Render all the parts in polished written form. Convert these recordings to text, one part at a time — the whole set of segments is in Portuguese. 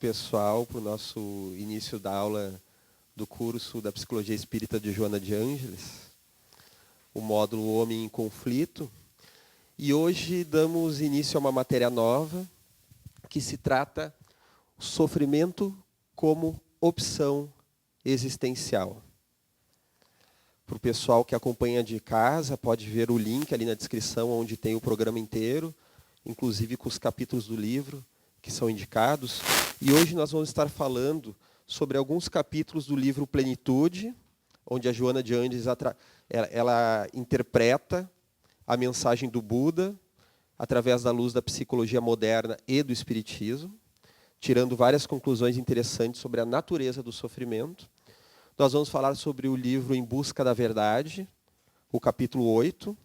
pessoal para o nosso início da aula do curso da Psicologia Espírita de Joana de Ângeles, o módulo Homem em Conflito. E hoje damos início a uma matéria nova, que se trata do sofrimento como opção existencial. Para o pessoal que acompanha de casa, pode ver o link ali na descrição, onde tem o programa inteiro, inclusive com os capítulos do livro que são indicados. E hoje nós vamos estar falando sobre alguns capítulos do livro Plenitude, onde a Joana de Ângeles ela interpreta a mensagem do Buda através da luz da psicologia moderna e do espiritismo, tirando várias conclusões interessantes sobre a natureza do sofrimento. Nós vamos falar sobre o livro Em Busca da Verdade, o capítulo 8,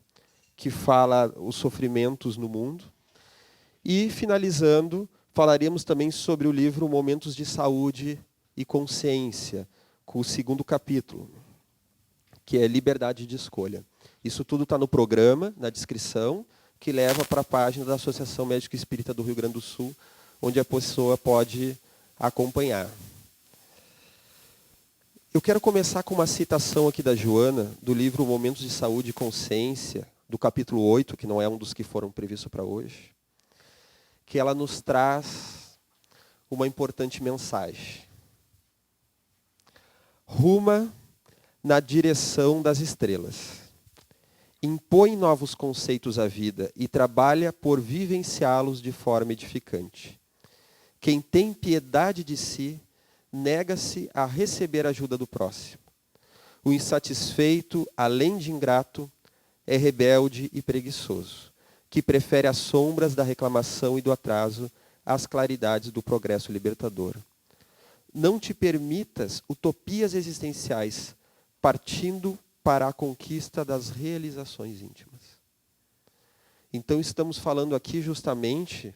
que fala os sofrimentos no mundo. E, finalizando, falaremos também sobre o livro Momentos de Saúde e Consciência, com o segundo capítulo, que é Liberdade de Escolha. Isso tudo está no programa, na descrição, que leva para a página da Associação Médico Espírita do Rio Grande do Sul, onde a pessoa pode acompanhar. Eu quero começar com uma citação aqui da Joana, do livro Momentos de Saúde e Consciência, do capítulo 8, que não é um dos que foram previstos para hoje, que ela nos traz uma importante mensagem. Ruma na direção das estrelas. Impõe novos conceitos à vida e trabalha por vivenciá-los de forma edificante. Quem tem piedade de si, nega-se a receber a ajuda do próximo. O insatisfeito, além de ingrato, é rebelde e preguiçoso, que prefere as sombras da reclamação e do atraso às claridades do progresso libertador. Não te permitas utopias existenciais, partindo para a conquista das realizações íntimas. Então estamos falando aqui justamente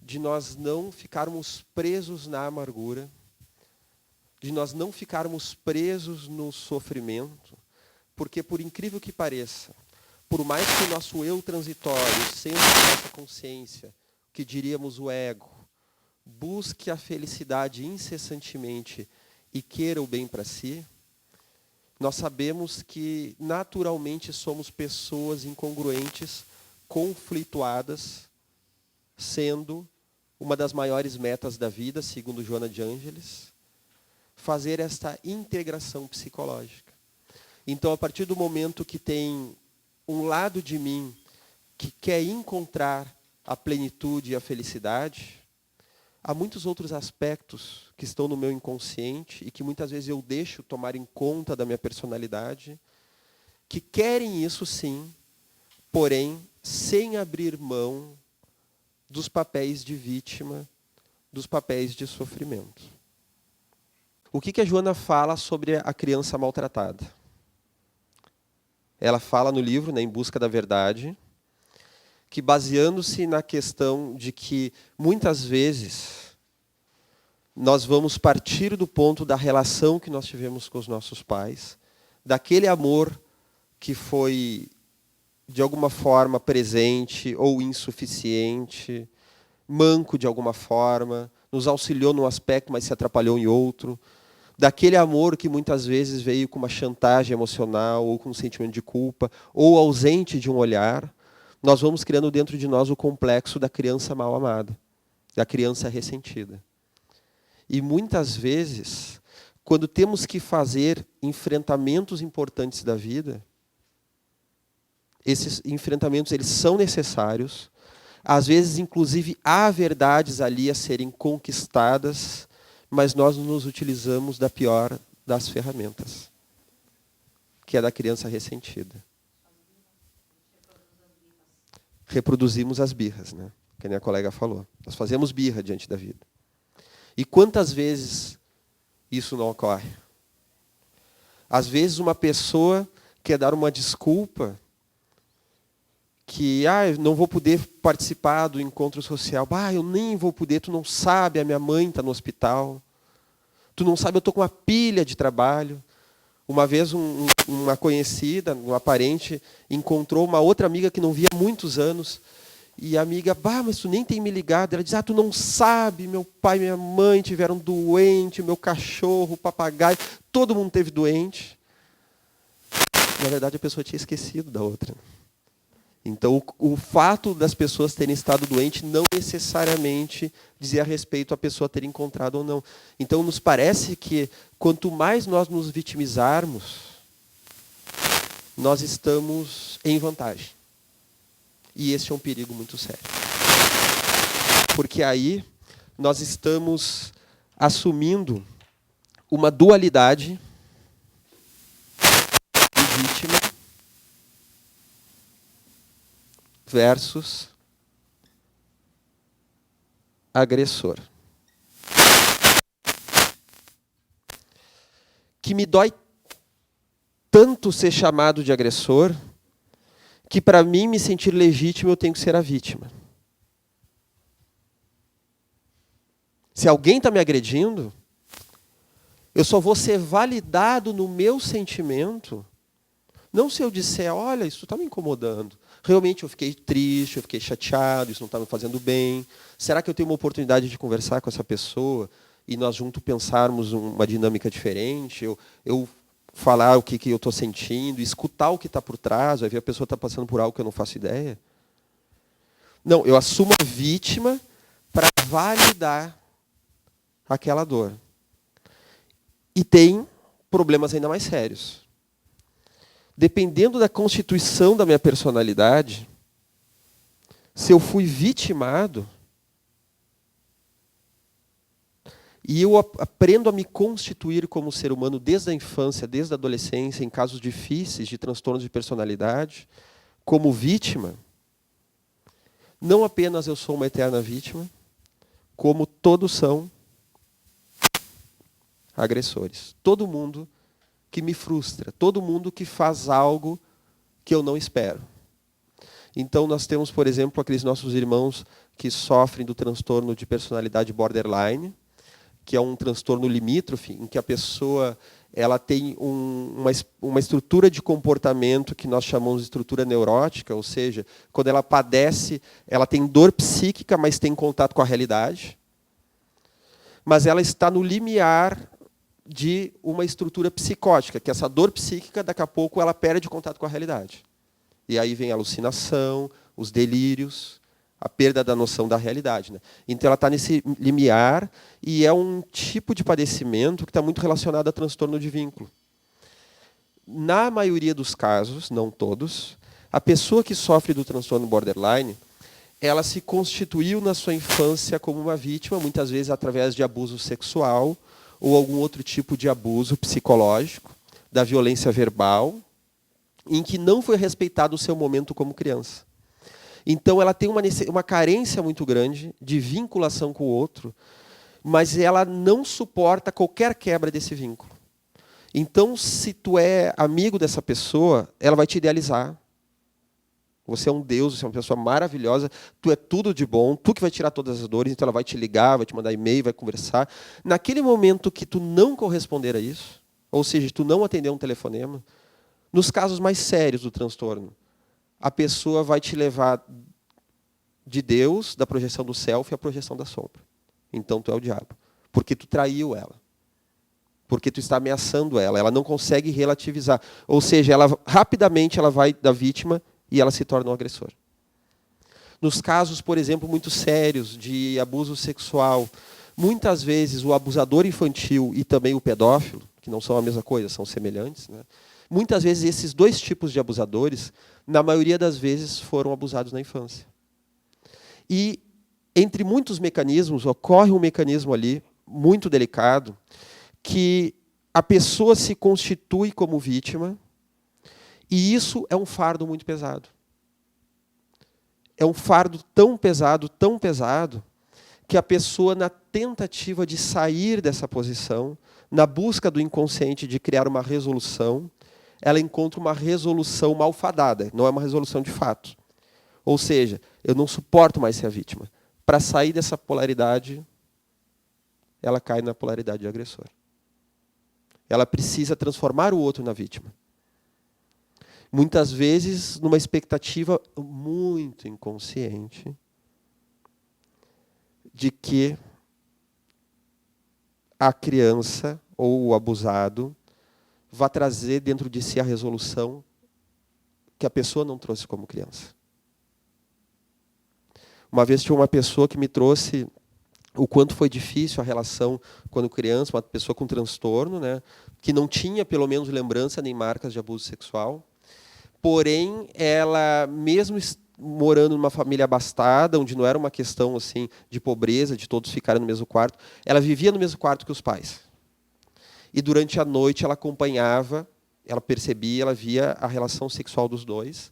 de nós não ficarmos presos na amargura, de nós não ficarmos presos no sofrimento, porque, por incrível que pareça, por mais que o nosso eu transitório, sendo a nossa consciência, que diríamos o ego, busque a felicidade incessantemente e queira o bem para si, nós sabemos que naturalmente somos pessoas incongruentes, conflituadas, sendo uma das maiores metas da vida, segundo Joana de Ângeles, fazer esta integração psicológica. Então, a partir do momento que tem um lado de mim que quer encontrar a plenitude e a felicidade, há muitos outros aspectos que estão no meu inconsciente e que muitas vezes eu deixo tomar em conta da minha personalidade, que querem isso sim, porém sem abrir mão dos papéis de vítima, dos papéis de sofrimento. O que a Joana fala sobre a criança maltratada? Ela fala no livro, Em Busca da Verdade, que baseando-se na questão de que muitas vezes nós vamos partir do ponto da relação que nós tivemos com os nossos pais, daquele amor que foi de alguma forma presente ou insuficiente, manco de alguma forma, nos auxiliou num aspecto, mas se atrapalhou em outro, daquele amor que muitas vezes veio com uma chantagem emocional, ou com um sentimento de culpa, ou ausente de um olhar, nós vamos criando dentro de nós o complexo da criança mal amada, da criança ressentida. E muitas vezes, quando temos que fazer enfrentamentos importantes da vida, esses enfrentamentos eles são necessários, às vezes, inclusive, há verdades ali a serem conquistadas, mas nós nos utilizamos da pior das ferramentas, que é da criança ressentida. Reproduzimos as birras, né? Que nem a colega falou. Nós fazemos birra diante da vida. E quantas vezes isso não ocorre? Às vezes uma pessoa quer dar uma desculpa que eu não vou poder participar do encontro social. Eu nem vou poder, tu não sabe, a minha mãe está no hospital. Tu não sabe, eu estou com uma pilha de trabalho. Uma vez uma conhecida, uma parente, encontrou uma outra amiga que não via há muitos anos E a amiga, mas tu nem tem me ligado. Ela diz, tu não sabe, meu pai e minha mãe tiveram doente, meu cachorro, o papagaio, todo mundo teve doente. Na verdade, a pessoa tinha esquecido da outra. Então, o fato das pessoas terem estado doentes não necessariamente dizia a respeito a pessoa ter encontrado ou não. Então, nos parece que quanto mais nós nos vitimizarmos, nós estamos em vantagem. E esse é um perigo muito sério. Porque aí nós estamos assumindo uma dualidade de vítima versus agressor. Que me dói tanto ser chamado de agressor, que para mim me sentir legítimo eu tenho que ser a vítima. Se alguém está me agredindo, eu só vou ser validado no meu sentimento, não se eu disser, olha, isso está me incomodando. Realmente eu fiquei triste, eu fiquei chateado, isso não está me fazendo bem. Será que eu tenho uma oportunidade de conversar com essa pessoa e nós juntos pensarmos uma dinâmica diferente? Eu falar o que eu estou sentindo, escutar o que está por trás, vai ver a pessoa está passando por algo que eu não faço ideia. Não, eu assumo a vítima para validar aquela dor. E tem problemas ainda mais sérios. Dependendo da constituição da minha personalidade, se eu fui vitimado, e eu aprendo a me constituir como ser humano desde a infância, desde a adolescência, em casos difíceis de transtornos de personalidade, como vítima, não apenas eu sou uma eterna vítima, como todos são agressores. Todo mundo que me frustra, todo mundo que faz algo que eu não espero. Então nós temos, por exemplo, aqueles nossos irmãos que sofrem do transtorno de personalidade borderline, que é um transtorno limítrofe, em que a pessoa ela tem uma estrutura de comportamento que nós chamamos de estrutura neurótica, ou seja, quando ela padece, ela tem dor psíquica, mas tem contato com a realidade. Mas ela está no limiar de uma estrutura psicótica, que essa dor psíquica, daqui a pouco, ela perde contato com a realidade. E aí vem a alucinação, os delírios, a perda da noção da realidade. Né? Então, ela está nesse limiar e é um tipo de padecimento que está muito relacionado a transtorno de vínculo. Na maioria dos casos, não todos, a pessoa que sofre do transtorno borderline, ela se constituiu na sua infância como uma vítima, muitas vezes através de abuso sexual ou algum outro tipo de abuso psicológico, da violência verbal, em que não foi respeitado o seu momento como criança. Então, ela tem uma carência muito grande de vinculação com o outro, mas ela não suporta qualquer quebra desse vínculo. Então, se tu é amigo dessa pessoa, ela vai te idealizar. Você é um Deus, você é uma pessoa maravilhosa, tu é tudo de bom, tu que vai tirar todas as dores, então ela vai te ligar, vai te mandar e-mail, vai conversar. Naquele momento que tu não corresponder a isso, ou seja, tu não atender um telefonema, nos casos mais sérios do transtorno, a pessoa vai te levar de Deus, da projeção do self, à projeção da sombra. Então tu é o diabo. Porque tu traiu ela. Porque tu está ameaçando ela. Ela não consegue relativizar. Ou seja, rapidamente ela vai da vítima e ela se torna um agressor. Nos casos, por exemplo, muito sérios de abuso sexual, muitas vezes o abusador infantil e também o pedófilo, que não são a mesma coisa, são semelhantes, né? Muitas vezes esses dois tipos de abusadores, na maioria das vezes, foram abusados na infância. E, entre muitos mecanismos, ocorre um mecanismo ali, muito delicado, que a pessoa se constitui como vítima, e isso é um fardo muito pesado. É um fardo tão pesado, que a pessoa, na tentativa de sair dessa posição, na busca do inconsciente de criar uma resolução, ela encontra uma resolução malfadada, não é uma resolução de fato. Ou seja, eu não suporto mais ser a vítima. Para sair dessa polaridade, ela cai na polaridade de agressor. Ela precisa transformar o outro na vítima. Muitas vezes, numa expectativa muito inconsciente de que a criança ou o abusado vá trazer dentro de si a resolução que a pessoa não trouxe como criança. Uma vez tinha uma pessoa que me trouxe o quanto foi difícil a relação quando criança, uma pessoa com transtorno, né, que não tinha, pelo menos, lembrança nem marcas de abuso sexual. Porém, ela, mesmo morando numa família abastada, onde não era uma questão assim de pobreza, de todos ficarem no mesmo quarto, ela vivia no mesmo quarto que os pais. E durante a noite ela acompanhava, ela percebia, ela via a relação sexual dos dois,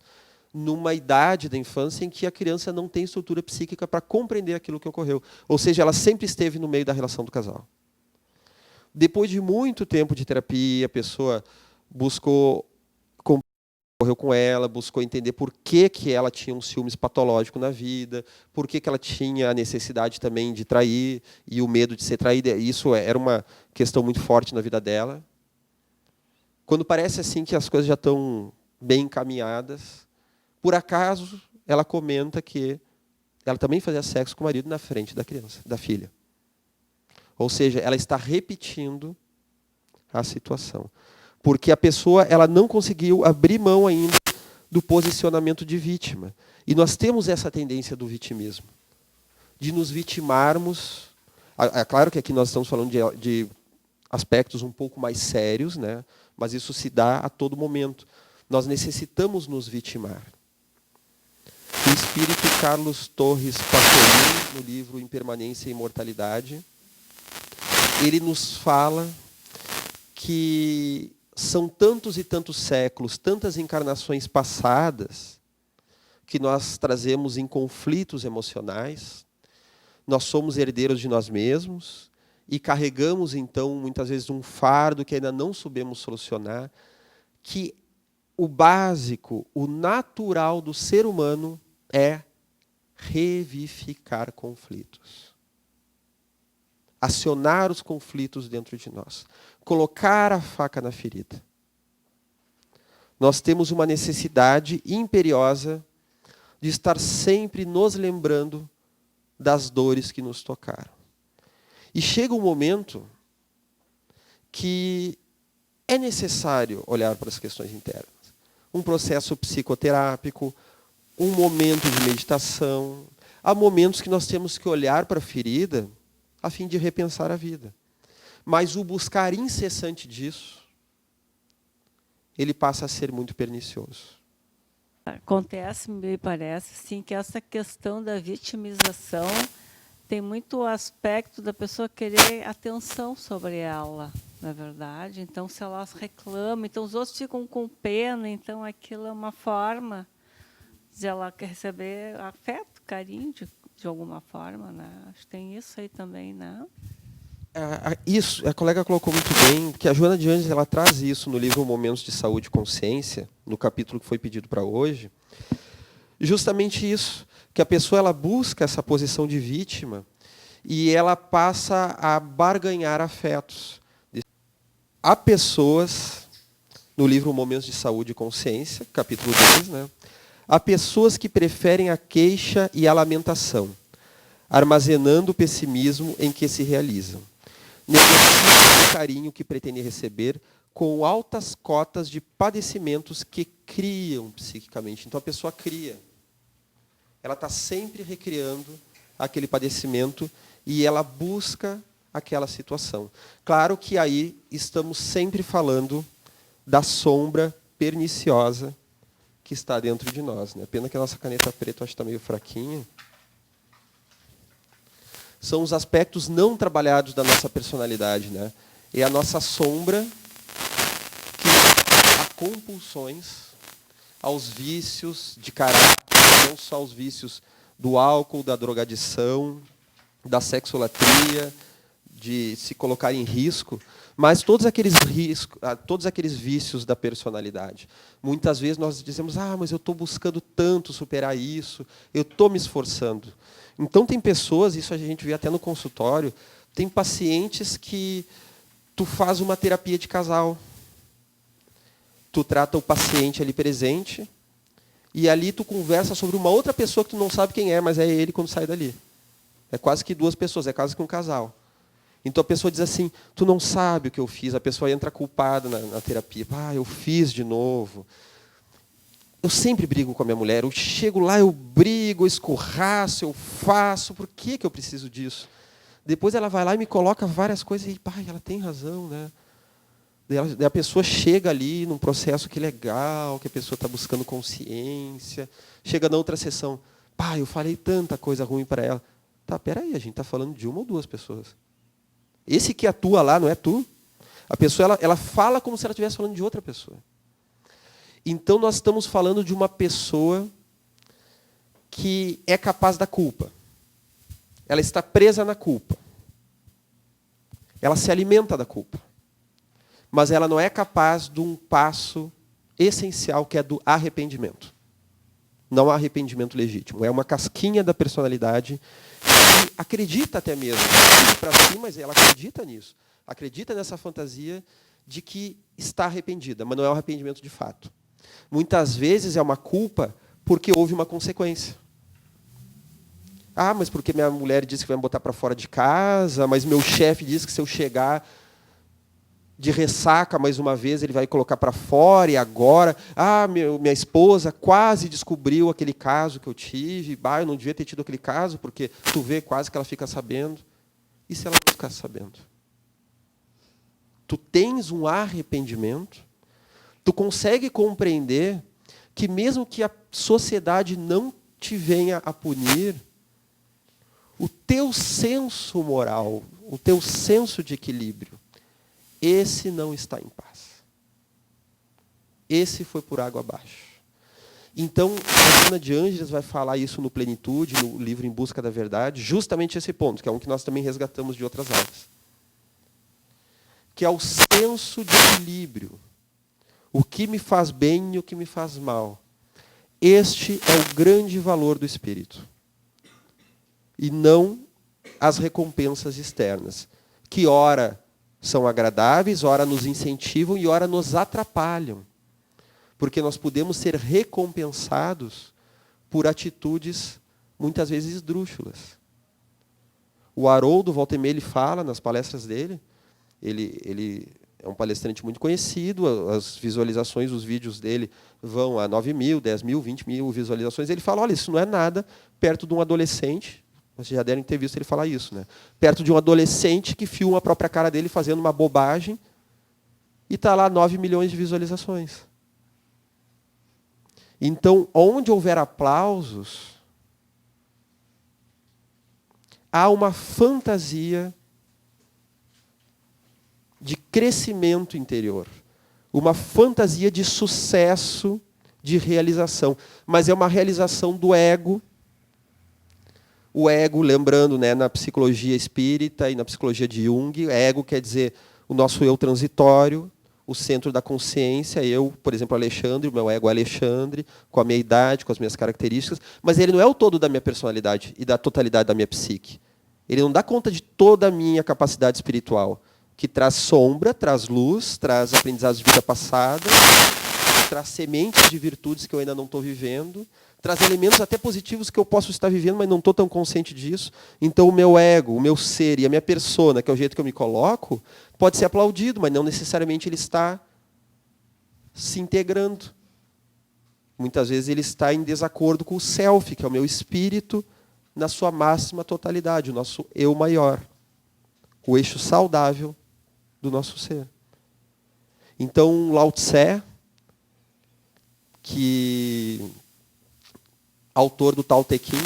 numa idade da infância em que a criança não tem estrutura psíquica para compreender aquilo que ocorreu. Ou seja, ela sempre esteve no meio da relação do casal. Depois de muito tempo de terapia, a pessoa buscou correu com ela, buscou entender por que ela tinha um ciúmes patológico na vida, por que ela tinha a necessidade também de trair e o medo de ser traída. Isso era uma questão muito forte na vida dela. Quando parece assim que as coisas já estão bem encaminhadas, por acaso ela comenta que ela também fazia sexo com o marido na frente da criança, da filha. Ou seja, ela está repetindo a situação. Porque a pessoa ela não conseguiu abrir mão ainda do posicionamento de vítima. E nós temos essa tendência do vitimismo, de nos vitimarmos. É claro que aqui nós estamos falando de aspectos um pouco mais sérios, né? Mas isso se dá a todo momento. Nós necessitamos nos vitimar. O espírito Carlos Torres Passolini, no livro Impermanência e Imortalidade, ele nos fala que são tantos e tantos séculos, tantas encarnações passadas, que nós trazemos em conflitos emocionais, nós somos herdeiros de nós mesmos e carregamos, então, muitas vezes um fardo que ainda não soubemos solucionar, que o básico, o natural do ser humano é revivificar conflitos. Acionar os conflitos dentro de nós. Colocar a faca na ferida. Nós temos uma necessidade imperiosa de estar sempre nos lembrando das dores que nos tocaram. E chega um momento que é necessário olhar para as questões internas. Um processo psicoterápico, um momento de meditação. Há momentos que nós temos que olhar para a ferida a fim de repensar a vida. Mas o buscar incessante disso, ele passa a ser muito pernicioso. Acontece, me parece, sim, que essa questão da vitimização tem muito aspecto da pessoa querer atenção sobre ela, na verdade. Então, se ela reclama, então os outros ficam com pena, então aquilo é uma forma de ela receber afeto, carinho, de alguma forma, né? Acho que tem isso aí também, né? Isso, a colega colocou muito bem, que a Joana de Anjos ela traz isso no livro Momentos de Saúde e Consciência, no capítulo que foi pedido para hoje. Justamente isso, que a pessoa ela busca essa posição de vítima e ela passa a barganhar afetos. Há pessoas, no livro Momentos de Saúde e Consciência, capítulo 2, né? Há pessoas que preferem a queixa e a lamentação, armazenando o pessimismo em que se realizam. Negociam o carinho que pretendem receber com altas cotas de padecimentos que criam psiquicamente. Então a pessoa cria. Ela está sempre recriando aquele padecimento e ela busca aquela situação. Claro que aí estamos sempre falando da sombra perniciosa que está dentro de nós, né? Pena que a nossa caneta preta acho que está meio fraquinha. São os aspectos não trabalhados da nossa personalidade, né? É a nossa sombra que há compulsões aos vícios de caráter, não só os vícios do álcool, da drogadição, da sexolatria, de se colocar em risco, mas todos aqueles vícios da personalidade. Muitas vezes nós dizemos, mas eu estou buscando tanto superar isso, eu estou me esforçando. Então tem pessoas, isso a gente vê até no consultório, tem pacientes que tu faz uma terapia de casal. tu trata o paciente ali presente, e ali tu conversa sobre uma outra pessoa que tu não sabe quem é, mas é ele quando sai dali. É quase que duas pessoas, é quase que um casal. Então a pessoa diz assim, tu não sabe o que eu fiz, a pessoa entra culpada na terapia. Eu fiz de novo. Eu sempre brigo com a minha mulher, eu chego lá, eu brigo, eu escorraço, eu faço, por que eu preciso disso? Depois ela vai lá e me coloca várias coisas e, ela tem razão, né? Daí a pessoa chega ali num processo que é legal, que a pessoa está buscando consciência, chega na outra sessão, eu falei tanta coisa ruim para ela. Tá, peraí, a gente está falando de uma ou duas pessoas. Esse que atua lá não é tu. A pessoa ela fala como se ela estivesse falando de outra pessoa. Então nós estamos falando de uma pessoa que é capaz da culpa. Ela está presa na culpa. Ela se alimenta da culpa. Mas ela não é capaz de um passo essencial, que é do arrependimento. Não há arrependimento legítimo. É uma casquinha da personalidade que acredita até mesmo. Para si, mas ela acredita nisso. Acredita nessa fantasia de que está arrependida, mas não é um arrependimento de fato. Muitas vezes é uma culpa porque houve uma consequência. Mas porque minha mulher disse que vai me botar para fora de casa, mas meu chefe disse que se eu chegar de ressaca mais uma vez, ele vai colocar para fora, e agora, minha esposa quase descobriu aquele caso que eu tive, eu não devia ter tido aquele caso, porque tu vê quase que ela fica sabendo. E se ela não ficar sabendo? Tu tens um arrependimento, tu consegue compreender que mesmo que a sociedade não te venha a punir, o teu senso moral, o teu senso de equilíbrio, esse não está em paz. Esse foi por água abaixo. Então, a Joana de Ângeles vai falar isso no Plenitude, no livro Em Busca da Verdade, justamente esse ponto, que é um que nós também resgatamos de outras aulas. Que é o senso de equilíbrio. O que me faz bem e o que me faz mal. Este é o grande valor do espírito. E não as recompensas externas, que ora são agradáveis, ora nos incentivam e ora nos atrapalham. Porque nós podemos ser recompensados por atitudes muitas vezes esdrúxulas. O Haroldo, volta e meia, ele fala nas palestras dele, ele é um palestrante muito conhecido, as visualizações, os vídeos dele vão a 9 mil, 10 mil, 20 mil visualizações. Ele fala, olha, isso não é nada perto de um adolescente. Vocês já devem ter visto ele falar isso, né? Perto de um adolescente que filma a própria cara dele fazendo uma bobagem e está lá 9 milhões de visualizações. Então, onde houver aplausos, há uma fantasia de crescimento interior, uma fantasia de sucesso, de realização, mas é uma realização do ego. O ego, lembrando, né, na psicologia espírita e na psicologia de Jung, ego quer dizer o nosso eu transitório, o centro da consciência, eu, por exemplo, Alexandre, o meu ego é Alexandre, com a minha idade, com as minhas características, mas ele não é o todo da minha personalidade e da totalidade da minha psique. Ele não dá conta de toda a minha capacidade espiritual, que traz sombra, traz luz, traz aprendizados de vida passada, traz sementes de virtudes que eu ainda não estou vivendo, traz elementos até positivos que eu posso estar vivendo, mas não estou tão consciente disso. Então o meu ego, o meu ser e a minha persona, que é o jeito que eu me coloco, pode ser aplaudido, mas não necessariamente ele está se integrando. Muitas vezes ele está em desacordo com o self, que é o meu espírito, na sua máxima totalidade, o nosso eu maior, o eixo saudável do nosso ser. Então, Lao Tse, que autor do Tao Te Ching,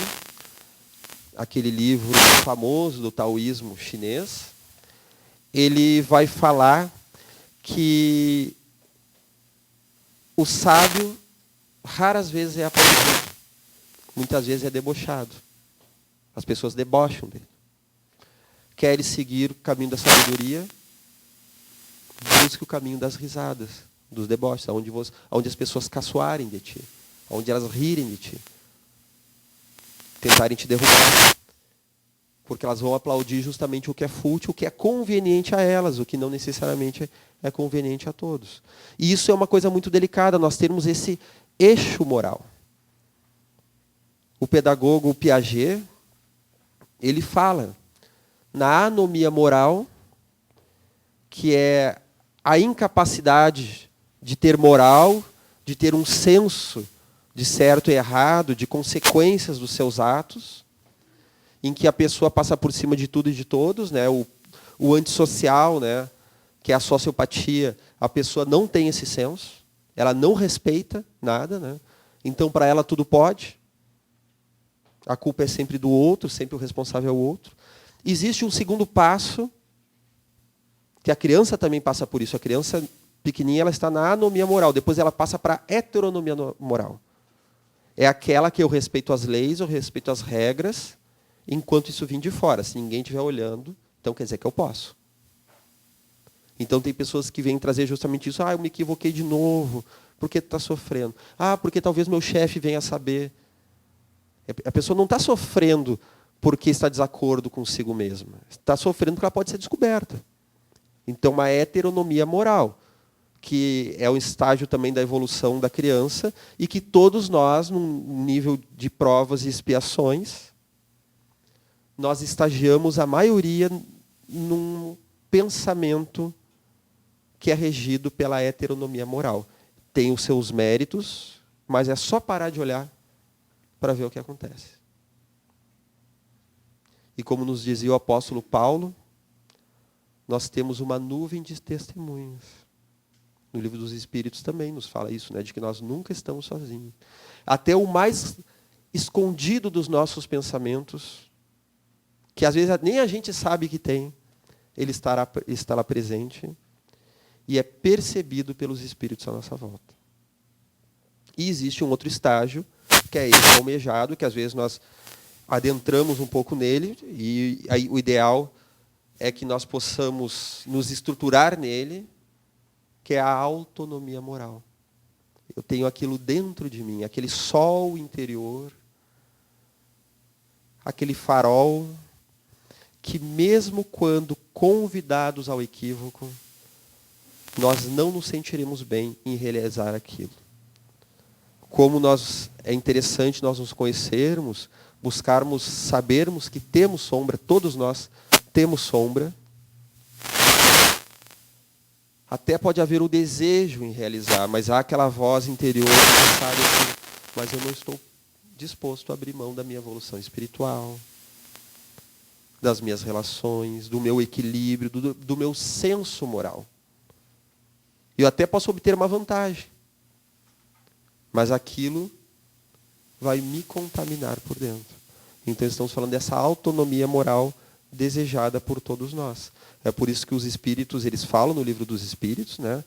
aquele livro famoso do taoísmo chinês, ele vai falar que o sábio raras vezes é aplaudido, muitas vezes é debochado. As pessoas debocham dele. Queres seguir o caminho da sabedoria? Busque o caminho das risadas, dos deboches, onde as pessoas caçoarem de ti, onde elas rirem de ti, tentarem te derrubar. Porque elas vão aplaudir justamente o que é fútil, o que é conveniente a elas, o que não necessariamente é conveniente a todos. E isso é uma coisa muito delicada, nós termos esse eixo moral. O pedagogo Piaget, ele fala na anomia moral, que é a incapacidade de ter moral, de ter um senso de certo e errado, de consequências dos seus atos, em que a pessoa passa por cima de tudo e de todos, né? O antissocial, né? Que é a sociopatia, a pessoa não tem esse senso, ela não respeita nada, né? Então, para ela, tudo pode. A culpa é sempre do outro, sempre o responsável é o outro. Existe um segundo passo, que a criança também passa por isso. A criança pequenininha, ela está na anomia moral, depois ela passa para a heteronomia moral. É aquela que eu respeito as leis, eu respeito as regras, enquanto isso vem de fora. Se ninguém estiver olhando, então quer dizer que eu posso. Então tem pessoas que vêm trazer justamente isso. Eu me equivoquei de novo. Por que tu está sofrendo? Porque talvez meu chefe venha saber. A pessoa não está sofrendo porque está de desacordo consigo mesma. Está sofrendo porque ela pode ser descoberta. Então, uma heteronomia moral, que é um estágio também da evolução da criança, e que todos nós, num nível de provas e expiações, nós estagiamos a maioria num pensamento que é regido pela heteronomia moral. Tem os seus méritos, mas é só parar de olhar para ver o que acontece. E como nos dizia o apóstolo Paulo, nós temos uma nuvem de testemunhas. No livro dos Espíritos também nos fala isso, né, de que nós nunca estamos sozinhos. Até o mais escondido dos nossos pensamentos, que às vezes nem a gente sabe que tem, ele estará presente e é percebido pelos Espíritos à nossa volta. E existe um outro estágio, que é esse almejado, que às vezes nós adentramos um pouco nele, e aí o ideal é que nós possamos nos estruturar nele, que é a autonomia moral. Eu tenho aquilo dentro de mim, aquele sol interior, aquele farol, que mesmo quando convidados ao equívoco, nós não nos sentiremos bem em realizar aquilo. Como é interessante nós nos conhecermos, buscarmos, sabermos que temos sombra, todos nós temos sombra. Até pode haver o desejo em realizar, mas há aquela voz interior que sabe assim, mas eu não estou disposto a abrir mão da minha evolução espiritual, das minhas relações, do meu equilíbrio, do meu senso moral. Eu até posso obter uma vantagem, mas aquilo vai me contaminar por dentro. Então estamos falando dessa autonomia moral desejada por todos nós. É por isso que os espíritos, eles falam no livro dos Espíritos, né,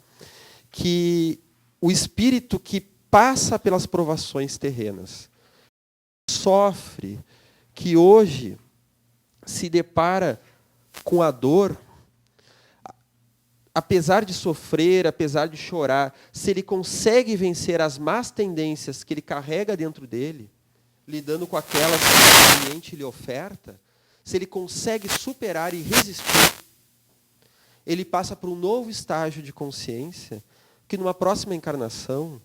que o espírito que passa pelas provações terrenas, sofre, que hoje se depara com a dor, apesar de sofrer, apesar de chorar, se ele consegue vencer as más tendências que ele carrega dentro dele, lidando com aquelas que o ambiente lhe oferta, se ele consegue superar e resistir, ele passa para um novo estágio de consciência, que numa próxima encarnação,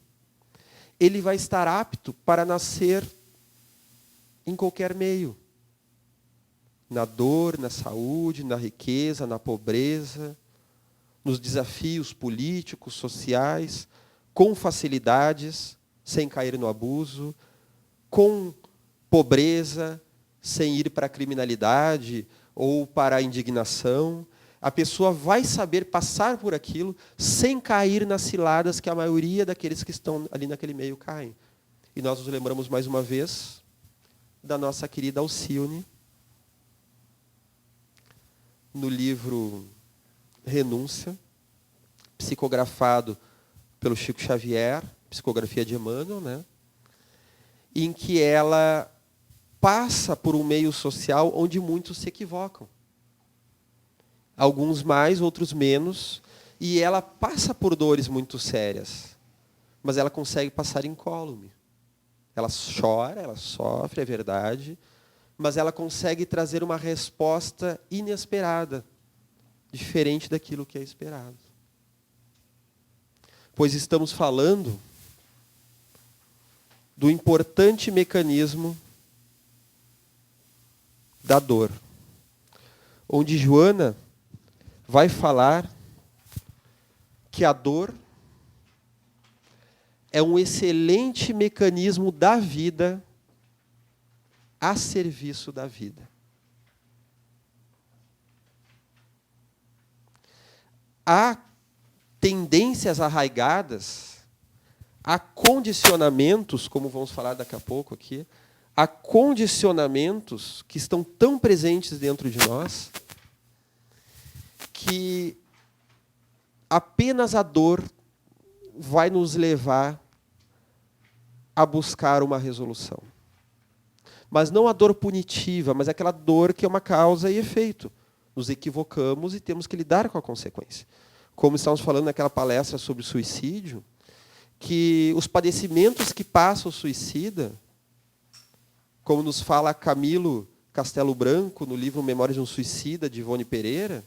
ele vai estar apto para nascer em qualquer meio. Na dor, na saúde, na riqueza, na pobreza, nos desafios políticos, sociais, com facilidades, sem cair no abuso, com pobreza, sem ir para a criminalidade ou para a indignação. A pessoa vai saber passar por aquilo sem cair nas ciladas que a maioria daqueles que estão ali naquele meio caem. E nós nos lembramos mais uma vez da nossa querida Alcione, no livro Renúncia, psicografado pelo Chico Xavier, psicografia de Emmanuel, né, em que ela passa por um meio social onde muitos se equivocam. Alguns mais, outros menos, e ela passa por dores muito sérias, mas ela consegue passar incólume. Ela chora, ela sofre, é verdade, mas ela consegue trazer uma resposta inesperada, diferente daquilo que é esperado. Pois estamos falando do importante mecanismo da dor, onde Joana vai falar que a dor é um excelente mecanismo da vida a serviço da vida. Há tendências arraigadas, há condicionamentos, como vamos falar daqui a pouco aqui, há condicionamentos que estão tão presentes dentro de nós que apenas a dor vai nos levar a buscar uma resolução. Mas não a dor punitiva, mas aquela dor que é uma causa e efeito. Nos equivocamos e temos que lidar com a consequência. Como estávamos falando naquela palestra sobre suicídio, que os padecimentos que passa o suicida, como nos fala Camilo Castelo Branco, no livro Memórias de um Suicida, de Ivone Pereira,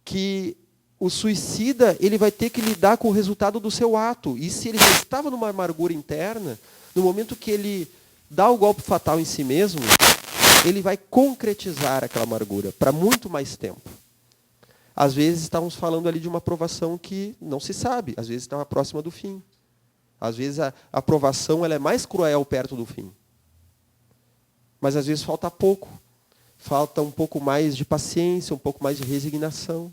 que o suicida ele vai ter que lidar com o resultado do seu ato. E se ele já estava numa amargura interna, no momento que ele dá o golpe fatal em si mesmo, ele vai concretizar aquela amargura para muito mais tempo. Às vezes estávamos falando ali de uma aprovação que não se sabe, às vezes estava próxima do fim. Às vezes a aprovação ela é mais cruel perto do fim. Mas às vezes falta pouco. Falta um pouco mais de paciência, um pouco mais de resignação.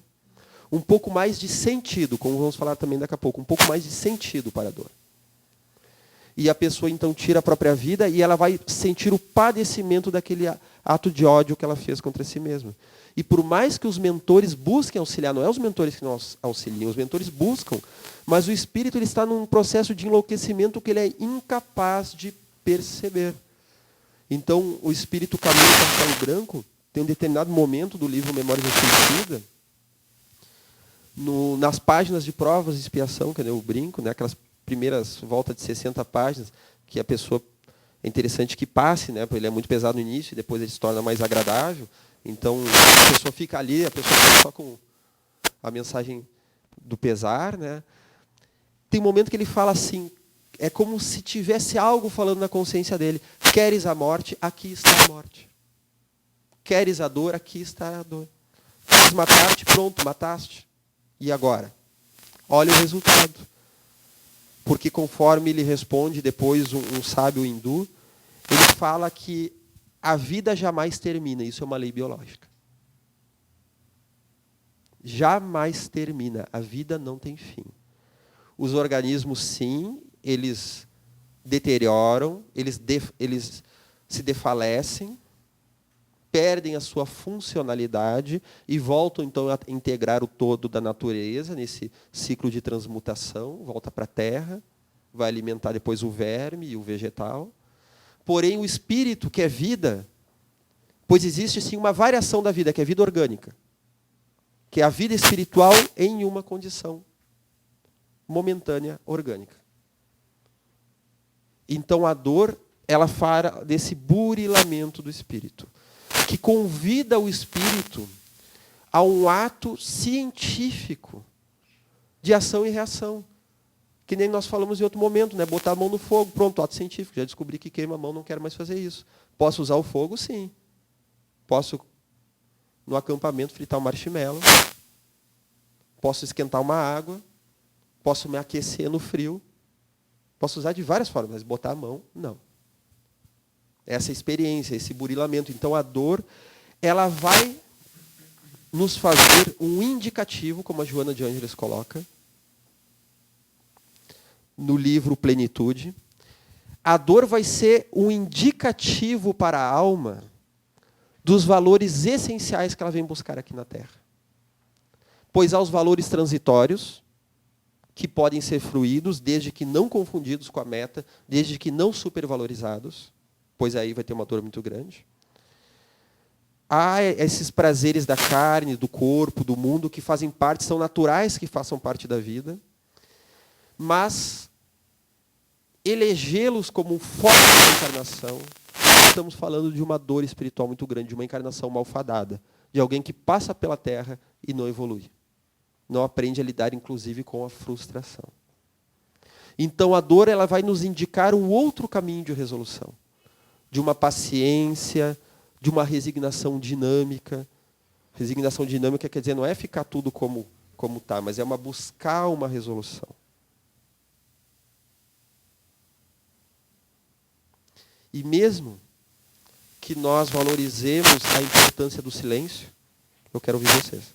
Um pouco mais de sentido, como vamos falar também daqui a pouco, um pouco mais de sentido para a dor. E a pessoa então tira a própria vida e ela vai sentir o padecimento daquele ato de ódio que ela fez contra si mesma. E por mais que os mentores busquem auxiliar, não é os mentores que nos auxiliam, os mentores buscam, mas o espírito ele está num processo de enlouquecimento que ele é incapaz de perceber. Então, o espírito Camilo Castelo Branco tem um determinado momento do livro Memórias do Suicida, nas páginas de provas de expiação, que eu brinco, né, aquelas primeiras volta de 60 páginas, que a pessoa é interessante que passe, né, porque ele é muito pesado no início e depois ele se torna mais agradável. Então, a pessoa fica ali, a pessoa fica só com a mensagem do pesar, né? Tem um momento que ele fala assim, é como se tivesse algo falando na consciência dele. Queres a morte? Aqui está a morte. Queres a dor? Aqui está a dor. Queres matar-te? Pronto, mataste. E agora? Olha o resultado. Porque conforme ele responde depois um sábio hindu, ele fala que a vida jamais termina. Isso é uma lei biológica. Jamais termina. A vida não tem fim. Os organismos, sim, eles deterioram, eles se desfalecem, perdem a sua funcionalidade e voltam, então, a integrar o todo da natureza, nesse ciclo de transmutação, volta para a terra, vai alimentar depois o verme e o vegetal. Porém, o espírito, que é vida, pois existe, sim, uma variação da vida, que é a vida orgânica, que é a vida espiritual em uma condição momentânea orgânica. Então, a dor, ela fala desse burilamento do espírito, que convida o espírito a um ato científico de ação e reação. Que nem nós falamos em outro momento, né? Botar a mão no fogo, pronto, ato científico. Já descobri que queima a mão, não quero mais fazer isso. Posso usar o fogo? Sim. Posso, no acampamento, fritar um marshmallow. Posso esquentar uma água. Posso me aquecer no frio. Posso usar de várias formas, mas botar a mão, não. Essa experiência, esse burilamento. Então, a dor, ela vai nos fazer um indicativo, como a Joana de Ângeles coloca, no livro Plenitude. A dor vai ser um indicativo para a alma dos valores essenciais que ela vem buscar aqui na Terra. Pois há os valores transitórios, que podem ser fruídos, desde que não confundidos com a meta, desde que não supervalorizados, pois aí vai ter uma dor muito grande. Há esses prazeres da carne, do corpo, do mundo, que fazem parte, são naturais que façam parte da vida, mas elegê-los como foco da encarnação, estamos falando de uma dor espiritual muito grande, de uma encarnação malfadada, de alguém que passa pela Terra e não evolui. Não aprende a lidar, inclusive, com a frustração. Então, a dor ela vai nos indicar um outro caminho de resolução, de uma paciência, de uma resignação dinâmica. Resignação dinâmica quer dizer, não é ficar tudo como está, mas é buscar uma resolução. E mesmo que nós valorizemos a importância do silêncio, eu quero ouvir vocês.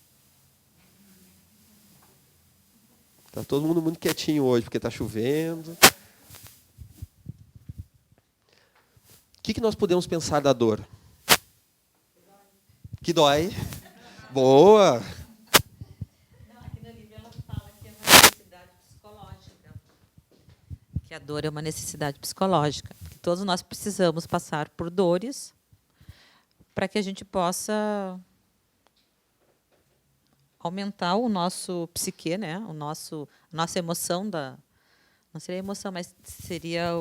Está todo mundo muito quietinho hoje, porque está chovendo. O que nós podemos pensar da dor? Que dói. Boa! Aqui no livro ela fala que é uma necessidade psicológica. Que a dor é uma necessidade psicológica. Que todos nós precisamos passar por dores para que a gente possa aumentar o nosso psique, né? A nossa emoção não seria emoção, mas seria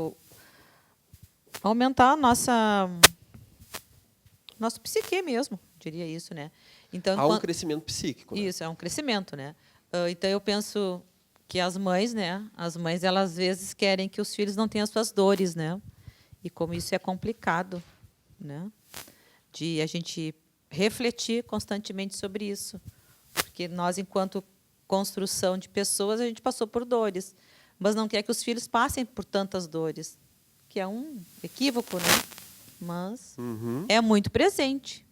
aumentar nosso psique mesmo, diria isso, né? Então, há um crescimento psíquico. Né? Isso, é um crescimento, né? Então eu penso que as mães, né? As mães, elas às vezes querem que os filhos não tenham as suas dores, né? E como isso é complicado, né? De a gente refletir constantemente sobre isso. Porque nós, enquanto construção de pessoas, a gente passou por dores, mas não quer que os filhos passem por tantas dores, que é um equívoco, né? Mas é muito presente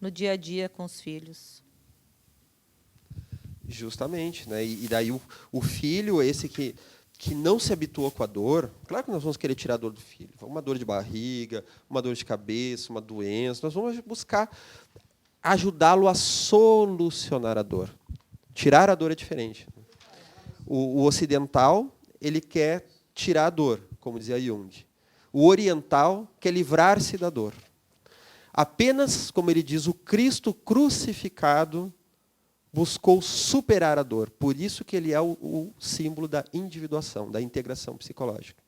no dia a dia com os filhos. Justamente, né? E daí o filho, esse que não se habituou com a dor, claro que nós vamos querer tirar a dor do filho. Uma dor de barriga, uma dor de cabeça, uma doença, nós vamos buscar ajudá-lo a solucionar a dor. Tirar a dor é diferente. O ocidental, ele quer tirar a dor, como dizia Jung. O oriental quer livrar-se da dor. Apenas, como ele diz, o Cristo crucificado buscou superar a dor. Por isso que ele é o símbolo da individuação, da integração psicológica.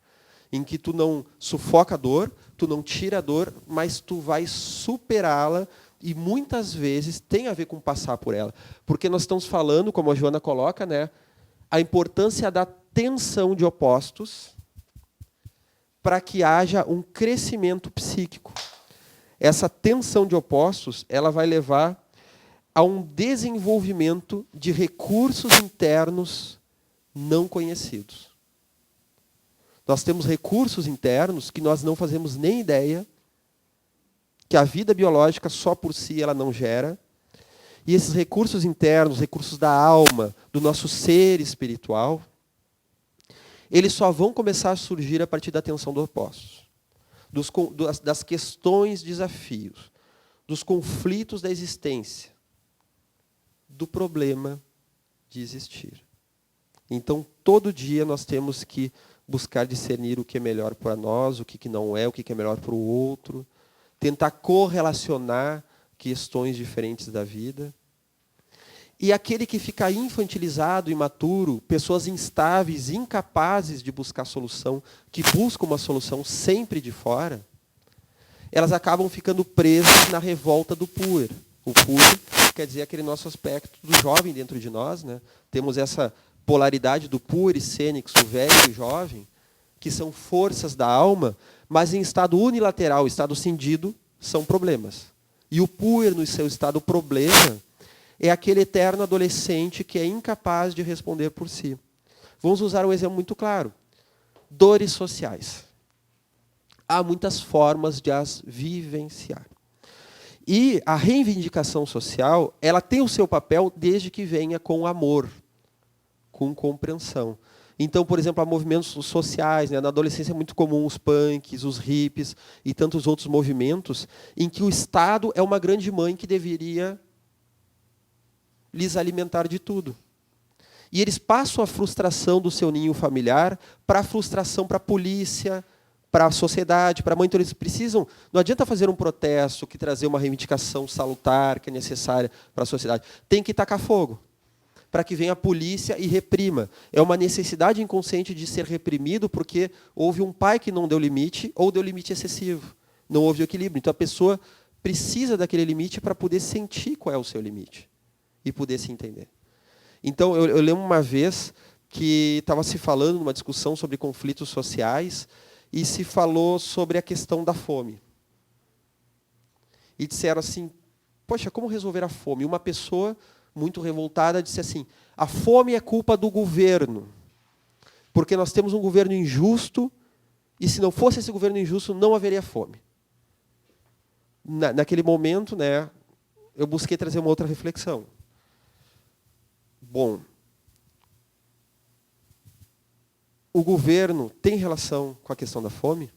Em que tu não sufoca a dor, tu não tira a dor, mas tu vai superá-la. E muitas vezes tem a ver com passar por ela. Porque nós estamos falando, como a Joana coloca, né, a importância da tensão de opostos para que haja um crescimento psíquico. Essa tensão de opostos ela vai levar a um desenvolvimento de recursos internos não conhecidos. Nós temos recursos internos que nós não fazemos nem ideia, que a vida biológica só por si ela não gera. E esses recursos internos, recursos da alma, do nosso ser espiritual, eles só vão começar a surgir a partir da tensão dos opostos, das questões, desafios, dos conflitos da existência, do problema de existir. Então, todo dia nós temos que buscar discernir o que é melhor para nós, o que não é, o que é melhor para o outro, tentar correlacionar questões diferentes da vida. E aquele que fica infantilizado, imaturo, pessoas instáveis, incapazes de buscar solução, que buscam uma solução sempre de fora, elas acabam ficando presas na revolta do puer. O puer quer dizer aquele nosso aspecto do jovem dentro de nós, né? Temos essa polaridade do puer senex, o velho e o jovem, que são forças da alma, mas em estado unilateral, estado cindido, são problemas. E o puer, no seu estado problema, é aquele eterno adolescente que é incapaz de responder por si. Vamos usar um exemplo muito claro. Dores sociais. Há muitas formas de as vivenciar. E a reivindicação social, ela tem o seu papel desde que venha com amor, com compreensão. Então, por exemplo, há movimentos sociais, né? Na adolescência é muito comum os punks, os hippies e tantos outros movimentos, em que o Estado é uma grande mãe que deveria lhes alimentar de tudo. E eles passam a frustração do seu ninho familiar para a frustração para a polícia, para a sociedade, para a mãe. Então eles precisam, não adianta fazer um protesto que trazer uma reivindicação salutar, que é necessária para a sociedade. Tem que tacar fogo, para que venha a polícia e reprima. É uma necessidade inconsciente de ser reprimido porque houve um pai que não deu limite ou deu limite excessivo. Não houve o equilíbrio. Então, a pessoa precisa daquele limite para poder sentir qual é o seu limite e poder se entender. Então, eu lembro uma vez que estava se falando numa discussão sobre conflitos sociais e se falou sobre a questão da fome. E disseram assim, poxa, como resolver a fome? Uma pessoa muito revoltada disse assim, a fome é culpa do governo, porque nós temos um governo injusto e se não fosse esse governo injusto, não haveria fome. Naquele momento, né, eu busquei trazer uma outra reflexão. Bom, o governo tem relação com a questão da fome?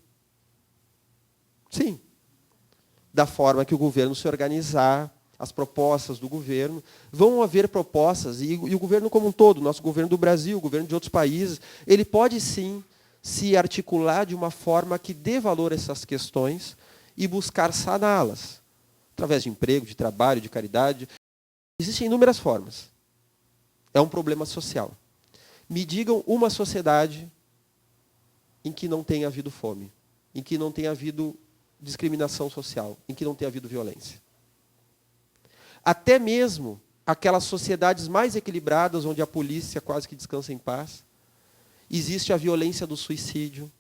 Sim. Da forma que o governo se organizar, as propostas do governo, vão haver propostas, e o governo como um todo, nosso governo do Brasil, o governo de outros países, ele pode sim se articular de uma forma que dê valor a essas questões e buscar saná-las, através de emprego, de trabalho, de caridade. Existem inúmeras formas. É um problema social. Me digam uma sociedade em que não tenha havido fome, em que não tenha havido discriminação social, em que não tenha havido violência. Até mesmo aquelas sociedades mais equilibradas, onde a polícia quase que descansa em paz, existe a violência do suicídio,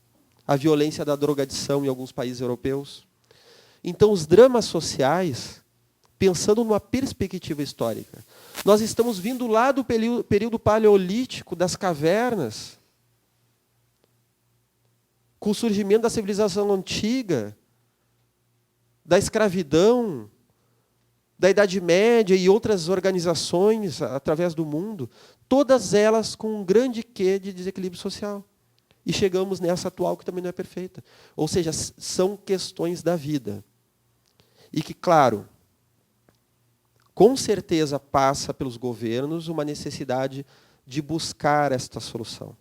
a violência da drogadição em alguns países europeus. Então, os dramas sociais, pensando numa perspectiva histórica, nós estamos vindo lá do período paleolítico, das cavernas, com o surgimento da civilização antiga, da escravidão, da Idade Média e outras organizações através do mundo, todas elas com um grande quê de desequilíbrio social. E chegamos nessa atual que também não é perfeita. Ou seja, são questões da vida. E que, claro, com certeza passa pelos governos uma necessidade de buscar esta solução.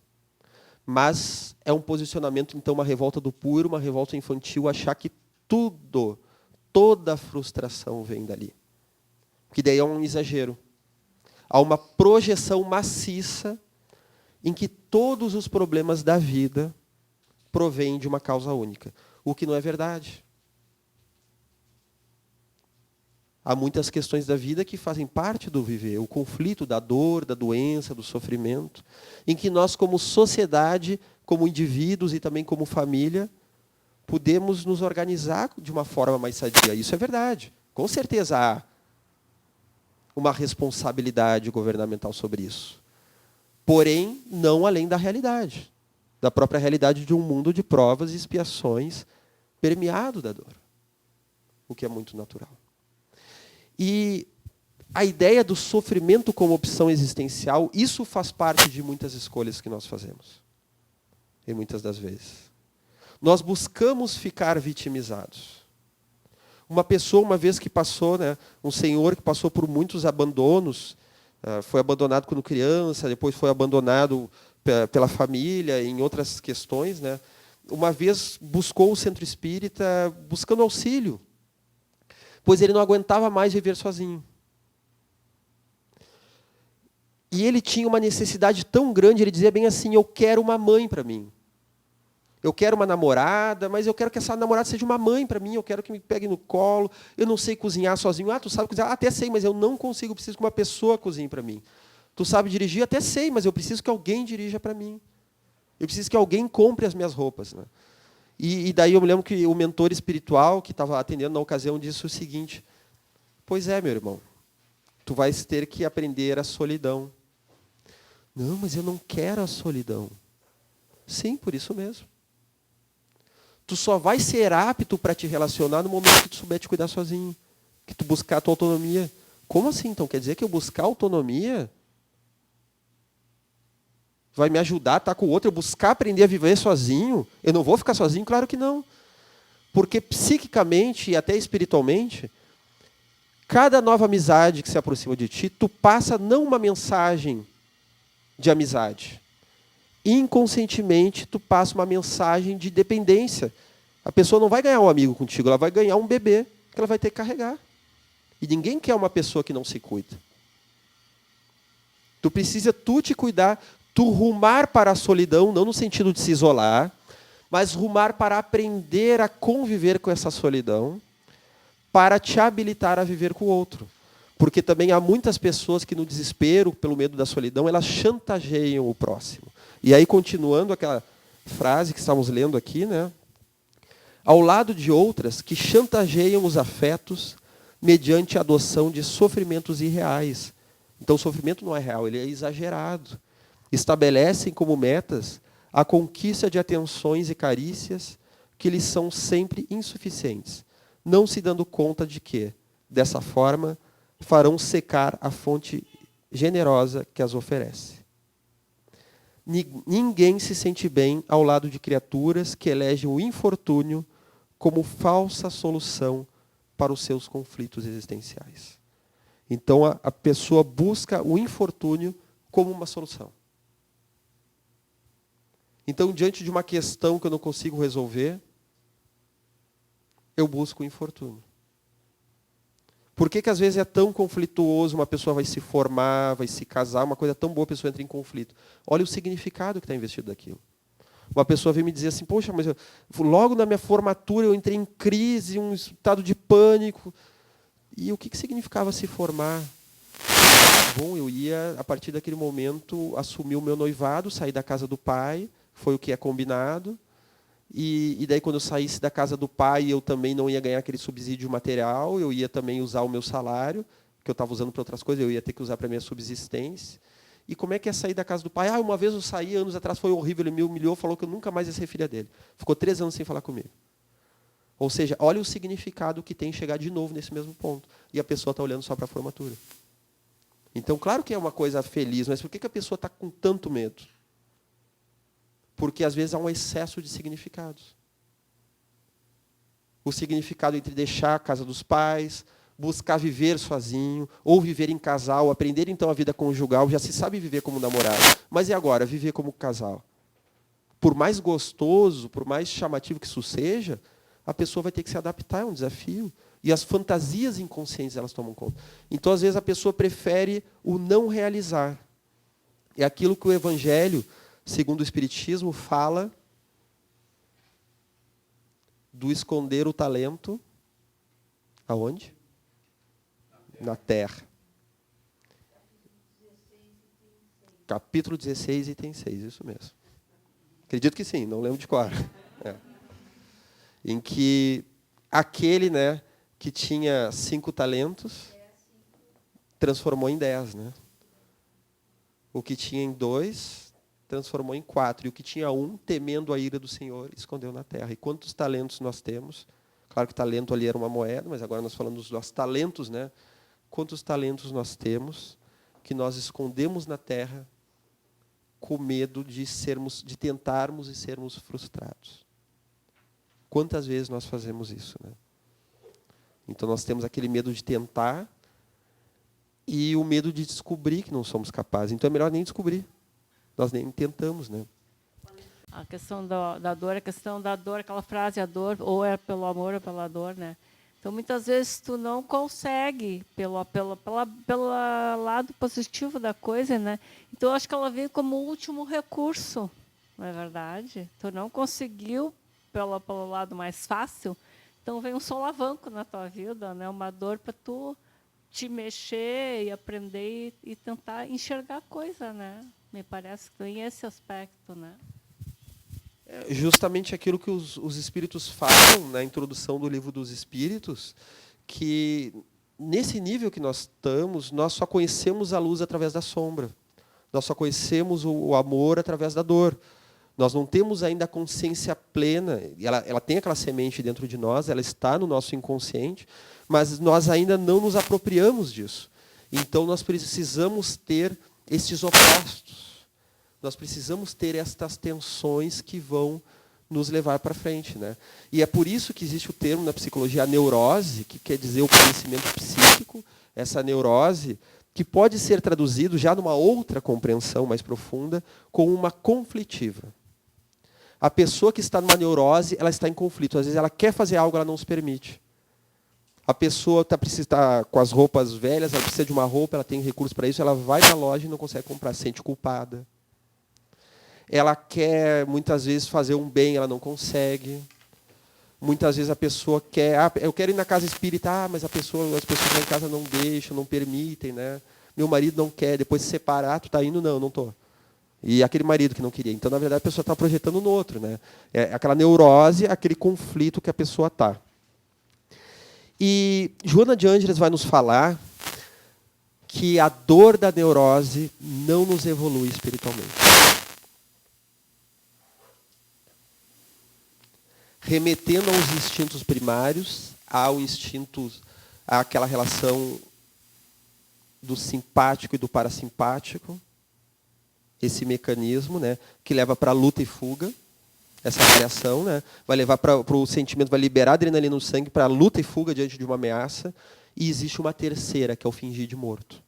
Mas é um posicionamento, então, uma revolta do puro, uma revolta infantil, achar que toda a frustração vem dali. Que daí é um exagero. Há uma projeção maciça em que todos os problemas da vida provêm de uma causa única, o que não é verdade. Há muitas questões da vida que fazem parte do viver, o conflito da dor, da doença, do sofrimento, em que nós, como sociedade, como indivíduos e também como família, podemos nos organizar de uma forma mais sadia. Isso é verdade. Com certeza há uma responsabilidade governamental sobre isso. Porém, não além da realidade, da própria realidade de um mundo de provas e expiações permeado da dor, o que é muito natural. E a ideia do sofrimento como opção existencial, isso faz parte de muitas escolhas que nós fazemos. E muitas das vezes. Nós buscamos ficar vitimizados. Uma pessoa, uma vez que passou, né, um senhor que passou por muitos abandonos, foi abandonado quando criança, depois foi abandonado pela família, em outras questões, né, uma vez buscou o centro espírita buscando auxílio, pois ele não aguentava mais viver sozinho. E ele tinha uma necessidade tão grande, ele dizia bem assim, eu quero uma mãe para mim. Eu quero uma namorada, mas eu quero que essa namorada seja uma mãe para mim, eu quero que me pegue no colo, eu não sei cozinhar sozinho. Ah, tu sabe cozinhar? Até sei, mas eu não consigo, preciso que uma pessoa cozinhe para mim. Tu sabe dirigir? Até sei, mas eu preciso que alguém dirija para mim. Eu preciso que alguém compre as minhas roupas. Né? E daí eu me lembro que o mentor espiritual, que estava atendendo na ocasião, disse o seguinte, pois é, meu irmão, tu vais ter que aprender a solidão. Não, mas eu não quero a solidão. Sim, por isso mesmo. Tu só vai ser apto para te relacionar no momento que tu souber te cuidar sozinho, que tu buscar a tua autonomia. Como assim, então? Quer dizer que eu buscar autonomia vai me ajudar a estar com o outro, eu buscar aprender a viver sozinho? Eu não vou ficar sozinho? Claro que não. Porque psiquicamente e até espiritualmente, cada nova amizade que se aproxima de ti, tu passa não uma mensagem de amizade. Inconscientemente, tu passa uma mensagem de dependência. A pessoa não vai ganhar um amigo contigo, ela vai ganhar um bebê que ela vai ter que carregar. E ninguém quer uma pessoa que não se cuida. Tu precisa te cuidar, tu rumar para a solidão, não no sentido de se isolar, mas rumar para aprender a conviver com essa solidão, para te habilitar a viver com o outro. Porque também há muitas pessoas que, no desespero, pelo medo da solidão, elas chantageiam o próximo. E aí, continuando aquela frase que estamos lendo aqui, né? Ao lado de outras que chantageiam os afetos mediante a adoção de sofrimentos irreais. Então, o sofrimento não é real, ele é exagerado. Estabelecem como metas a conquista de atenções e carícias que lhes são sempre insuficientes, não se dando conta de que, dessa forma, farão secar a fonte generosa que as oferece. Ninguém se sente bem ao lado de criaturas que elegem o infortúnio como falsa solução para os seus conflitos existenciais. Então, a pessoa busca o infortúnio como uma solução. Então, diante de uma questão que eu não consigo resolver, eu busco o infortúnio. Por que às vezes é tão conflituoso, uma pessoa vai se formar, vai se casar, uma coisa tão boa, a pessoa entra em conflito? Olha o significado que está investido naquilo. Uma pessoa veio me dizer assim, poxa, mas logo na minha formatura eu entrei em crise, um estado de pânico. E o que significava se formar? Bom, eu ia, a partir daquele momento, assumir o meu noivado, sair da casa do pai, foi o que é combinado. E daí, quando eu saísse da casa do pai, eu também não ia ganhar aquele subsídio material, eu ia também usar o meu salário, que eu estava usando para outras coisas, eu ia ter que usar para a minha subsistência. E como é que é sair da casa do pai? Uma vez eu saí, anos atrás, foi horrível, ele me humilhou, falou que eu nunca mais ia ser filha dele. Ficou 3 anos sem falar comigo. Ou seja, olha o significado que tem chegar de novo nesse mesmo ponto. E a pessoa está olhando só para a formatura. Então, claro que é uma coisa feliz, mas por que a pessoa está com tanto medo? Porque, às vezes, há um excesso de significados. O significado entre deixar a casa dos pais, buscar viver sozinho, ou viver em casal, aprender, então, a vida conjugal. Já se sabe viver como namorado. Mas e agora? Viver como casal. Por mais gostoso, por mais chamativo que isso seja, a pessoa vai ter que se adaptar, é um desafio. E as fantasias inconscientes, elas tomam conta. Então, às vezes, a pessoa prefere o não realizar. É aquilo que o Evangelho, segundo o Espiritismo, fala do esconder o talento aonde? Na terra. Capítulo 16, item 6, isso mesmo. Acredito que sim, não lembro de cor. É. Em que aquele, né, que tinha 5 talentos transformou em 10, né? O que tinha em 2 transformou em 4. E o que tinha 1, temendo a ira do Senhor, escondeu na terra. E quantos talentos nós temos? Claro que talento ali era uma moeda, mas agora nós falamos dos nossos talentos, né? Quantos talentos nós temos que nós escondemos na terra com medo de tentarmos e sermos frustrados? Quantas vezes nós fazemos isso, né? Então nós temos aquele medo de tentar e o medo de descobrir que não somos capazes. Então é melhor nem descobrir. Nós nem tentamos, né? A questão da dor, aquela frase, a dor, ou é pelo amor ou pela dor, né? Então, muitas vezes, tu não consegue pelo lado positivo da coisa, né? Então, eu acho que ela vem como último recurso, não é verdade? Tu não conseguiu pelo lado mais fácil, então vem um solavanco na tua vida, né? Uma dor para tu te mexer e aprender e tentar enxergar a coisa, né? Me parece que tem esse aspecto, né? É justamente aquilo que os espíritos falam na introdução do Livro dos Espíritos, que nesse nível que nós estamos, nós só conhecemos a luz através da sombra. Nós só conhecemos o amor através da dor. Nós não temos ainda a consciência plena. Ela tem aquela semente dentro de nós, ela está no nosso inconsciente, mas nós ainda não nos apropriamos disso. Então, nós precisamos ter esses opostos. Nós precisamos ter estas tensões que vão nos levar para frente, né? E é por isso que existe o termo na psicologia, a neurose, que quer dizer o conhecimento psíquico, essa neurose, que pode ser traduzido já numa outra compreensão mais profunda, como uma conflitiva. A pessoa que está numa neurose, ela está em conflito. Às vezes ela quer fazer algo, ela não se permite. A pessoa está com as roupas velhas, ela precisa de uma roupa, ela tem recursos para isso, ela vai na loja e não consegue comprar, se sente culpada. ela quer, muitas vezes, fazer um bem, ela não consegue. Muitas vezes a pessoa quer, eu quero ir na casa espírita, mas as pessoas lá em casa não deixam, não permitem, né? Meu marido não quer, depois se separar, tu está indo? Não, não estou. E aquele marido que não queria. Então, na verdade, a pessoa está projetando no outro, né? É aquela neurose, aquele conflito que a pessoa está. E Joana de Ângeles vai nos falar que a dor da neurose não nos evolui espiritualmente. Remetendo aos instintos primários, àquela relação do simpático e do parasimpático, esse mecanismo, né, que leva para a luta e fuga, essa variação, né, vai levar para o sentimento, vai liberar adrenalina no sangue para a luta e fuga diante de uma ameaça, e existe uma terceira, que é o fingir de morto.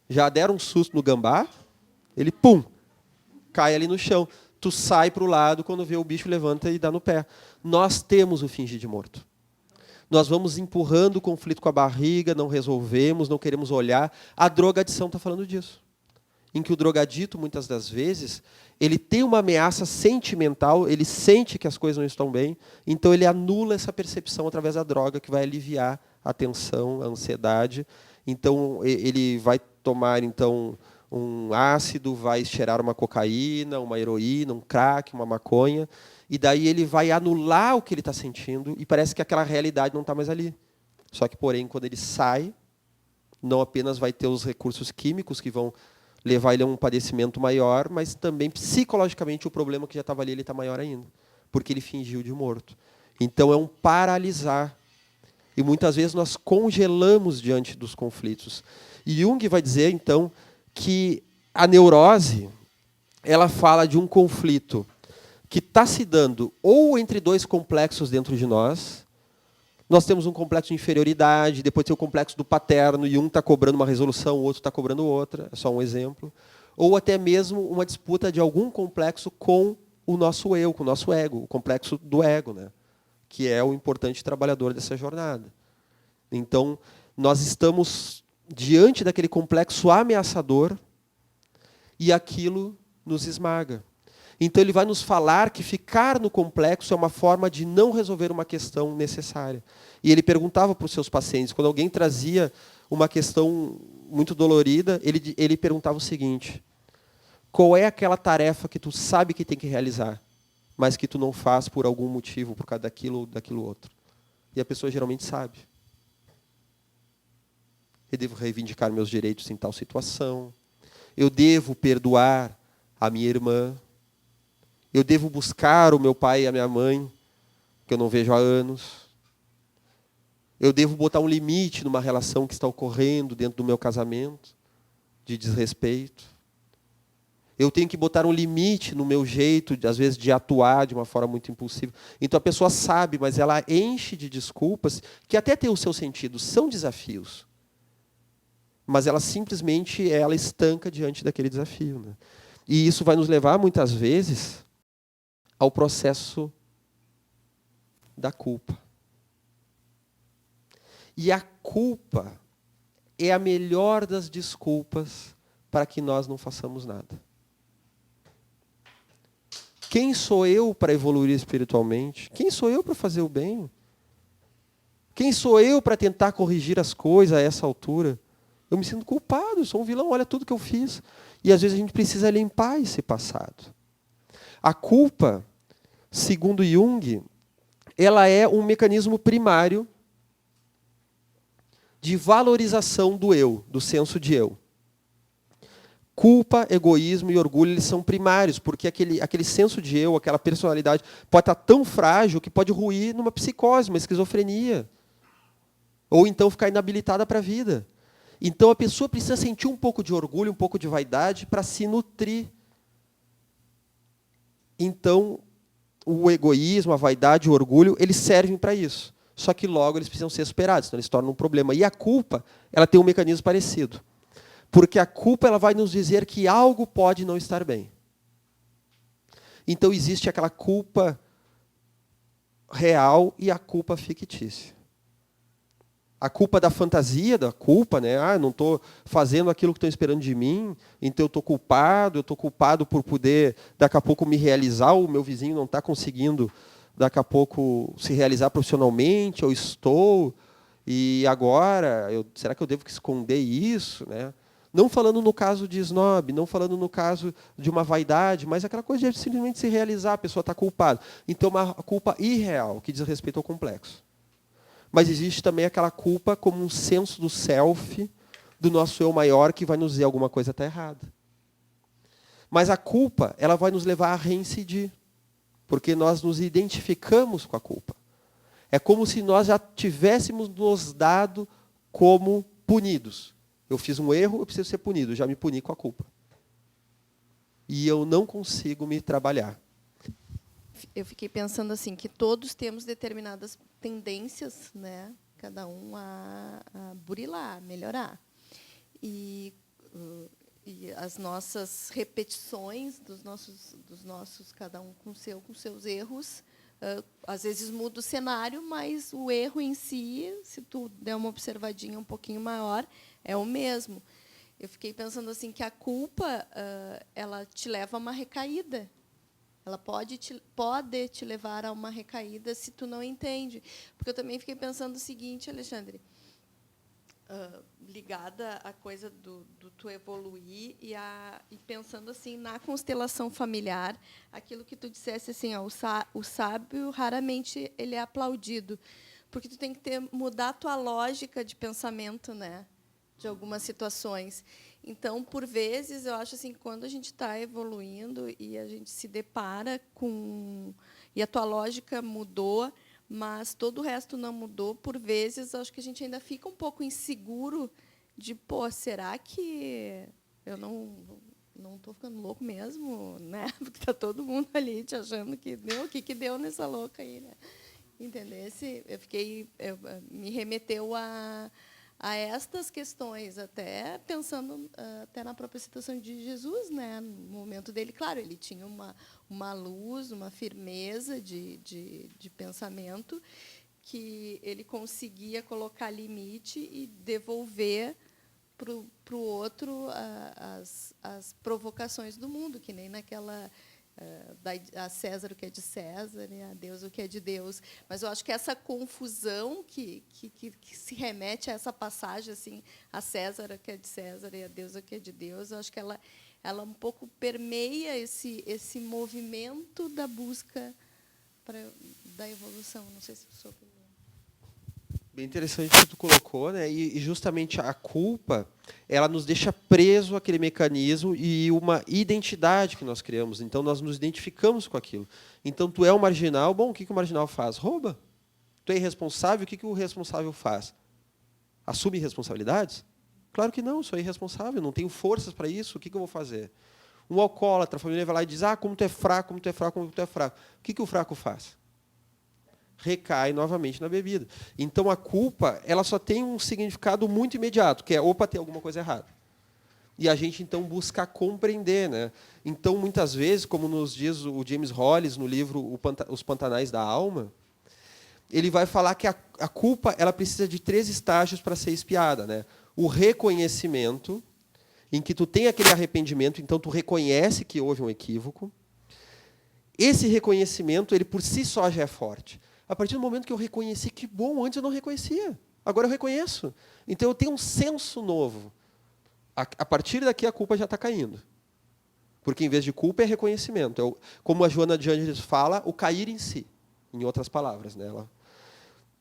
Já deram um susto no gambá, ele, pum, cai ali no chão. Tu sai para o lado, quando vê o bicho, levanta e dá no pé. Nós temos o fingir de morto. Nós vamos empurrando o conflito com a barriga, não resolvemos, não queremos olhar. A drogadição está falando disso. Em que o drogadito, muitas das vezes, ele tem uma ameaça sentimental, ele sente que as coisas não estão bem, então ele anula essa percepção através da droga, que vai aliviar a tensão, a ansiedade. Então, ele vai tomar um ácido, vai cheirar uma cocaína, uma heroína, um crack, uma maconha, e daí ele vai anular o que ele está sentindo, e parece que aquela realidade não está mais ali. Só que, porém, quando ele sai, não apenas vai ter os recursos químicos que vão levar ele a um padecimento maior, mas também, psicologicamente, o problema que já estava ali, ele está maior ainda, porque ele fingiu de morto. Então, é um paralisar. E, muitas vezes, nós congelamos diante dos conflitos. E Jung vai dizer, então, que a neurose, ela fala de um conflito que está se dando ou entre dois complexos dentro de nós. Nós temos um complexo de inferioridade, depois tem o complexo do paterno, e um está cobrando uma resolução, o outro está cobrando outra, é só um exemplo. Ou até mesmo uma disputa de algum complexo com o nosso eu, com o nosso ego, o complexo do ego, né? Que é o importante trabalhador dessa jornada. Então, nós estamos diante daquele complexo ameaçador e aquilo nos esmaga. Então, ele vai nos falar que ficar no complexo é uma forma de não resolver uma questão necessária. E ele perguntava para os seus pacientes, quando alguém trazia uma questão muito dolorida, ele perguntava o seguinte: qual é aquela tarefa que tu sabe que tem que realizar, mas que tu não faz por algum motivo, por causa daquilo ou daquilo outro? E a pessoa geralmente sabe. Eu devo reivindicar meus direitos em tal situação. Eu devo perdoar a minha irmã. Eu devo buscar o meu pai e a minha mãe, que eu não vejo há anos. Eu devo botar um limite numa relação que está ocorrendo dentro do meu casamento, de desrespeito. Eu tenho que botar um limite no meu jeito, às vezes, de atuar de uma forma muito impulsiva. Então, a pessoa sabe, mas ela enche de desculpas, que até tem o seu sentido, são desafios. Mas ela simplesmente estanca diante daquele desafio, né? E isso vai nos levar, muitas vezes, ao processo da culpa. E a culpa é a melhor das desculpas para que nós não façamos nada. Quem sou eu para evoluir espiritualmente? Quem sou eu para fazer o bem? Quem sou eu para tentar corrigir as coisas a essa altura? Eu me sinto culpado, eu sou um vilão, olha tudo que eu fiz. E às vezes a gente precisa limpar esse passado. A culpa, segundo Jung, ela é um mecanismo primário de valorização do eu, do senso de eu. Culpa, egoísmo e orgulho, eles são primários, porque aquele senso de eu, aquela personalidade, pode estar tão frágil que pode ruir numa psicose, uma esquizofrenia. Ou então ficar inabilitada para a vida. Então a pessoa precisa sentir um pouco de orgulho, um pouco de vaidade para se nutrir. Então, o egoísmo, a vaidade, o orgulho, eles servem para isso. Só que logo eles precisam ser superados, senão eles se tornam um problema. E a culpa, ela tem um mecanismo parecido. Porque a culpa ela vai nos dizer que algo pode não estar bem. Então existe aquela culpa real e a culpa fictícia. A culpa da fantasia, da culpa, né? Eu não estou fazendo aquilo que estão esperando de mim, então eu estou culpado por poder, daqui a pouco, me realizar, o meu vizinho não está conseguindo, daqui a pouco, se realizar profissionalmente, eu estou, e agora, será que eu devo esconder isso? Né? Não falando no caso de snob, não falando no caso de uma vaidade, mas aquela coisa de simplesmente se realizar, a pessoa está culpada. Então, uma culpa irreal, que diz respeito ao complexo. Mas existe também aquela culpa como um senso do self, do nosso eu maior, que vai nos dizer alguma coisa está errada. Mas a culpa, ela vai nos levar a reincidir, porque nós nos identificamos com a culpa. É como se nós já tivéssemos nos dado como punidos. Eu fiz um erro, eu preciso ser punido, eu já me puni com a culpa. E eu não consigo me trabalhar. Eu fiquei pensando assim, que todos temos determinadas tendências, né? Cada um a burilar, a melhorar. E as nossas repetições dos nossos cada um com seus erros, às vezes muda o cenário, mas o erro em si, se tu der uma observadinha um pouquinho maior, é o mesmo. Eu fiquei pensando assim que a culpa, ela te leva a uma recaída. Ela pode te levar a uma recaída se tu não entende. Porque eu também fiquei pensando o seguinte, Alexandre, ligada à coisa do tu evoluir e pensando assim na constelação familiar, aquilo que tu dissesse assim, ó, o sábio raramente ele é aplaudido, porque tu tem que mudar a tua lógica de pensamento, né, de algumas situações. Então, por vezes, eu acho assim, quando a gente está evoluindo e a gente se depara com... E a tua lógica mudou, mas todo o resto não mudou, por vezes, acho que a gente ainda fica um pouco inseguro de, pô, será que eu não estou ficando louco mesmo? Né? Porque está todo mundo ali te achando que deu, o que deu nessa louca aí, né? Entendesse? Me remeteu a estas questões, até pensando até na própria situação de Jesus, né? No momento dele, claro, ele tinha uma luz, uma firmeza de pensamento, que ele conseguia colocar limite e devolver para o outro as provocações do mundo, que nem naquela... a César o que é de César e a Deus o que é de Deus. Mas eu acho que essa confusão que se remete a essa passagem, assim, a César o que é de César e a Deus o que é de Deus, eu acho que ela um pouco permeia esse movimento da busca da evolução. Não sei se sou opinião. Bem interessante o que tu colocou, né? E justamente a culpa, ela nos deixa preso àquele mecanismo e uma identidade que nós criamos. Então, nós nos identificamos com aquilo. Então, tu é um marginal, bom, o que o marginal faz? Rouba. Tu é irresponsável, o que o responsável faz? Assume responsabilidades? Claro que não, eu sou irresponsável, não tenho forças para isso, o que eu vou fazer? Um alcoólatra, a família vai lá e diz, como tu é fraco, como tu é fraco, como tu é fraco. O que o fraco faz? Recai novamente na bebida. Então, a culpa, ela só tem um significado muito imediato, que é, opa, tem alguma coisa errada. E a gente, então, busca compreender. Né? Então, muitas vezes, como nos diz o James Hollis, no livro Os Pantanais da Alma, ele vai falar que a culpa ela precisa de 3 estágios para ser expiada. Né? O reconhecimento, em que tu tem aquele arrependimento, então tu reconhece que houve um equívoco. Esse reconhecimento, ele por si só já é forte. A partir do momento que eu reconheci, que bom, antes eu não reconhecia. Agora eu reconheço. Então eu tenho um senso novo. A partir daqui a culpa já está caindo. Porque em vez de culpa é reconhecimento. Como a Joana de Ângeles fala, o cair em si. Em outras palavras. Né?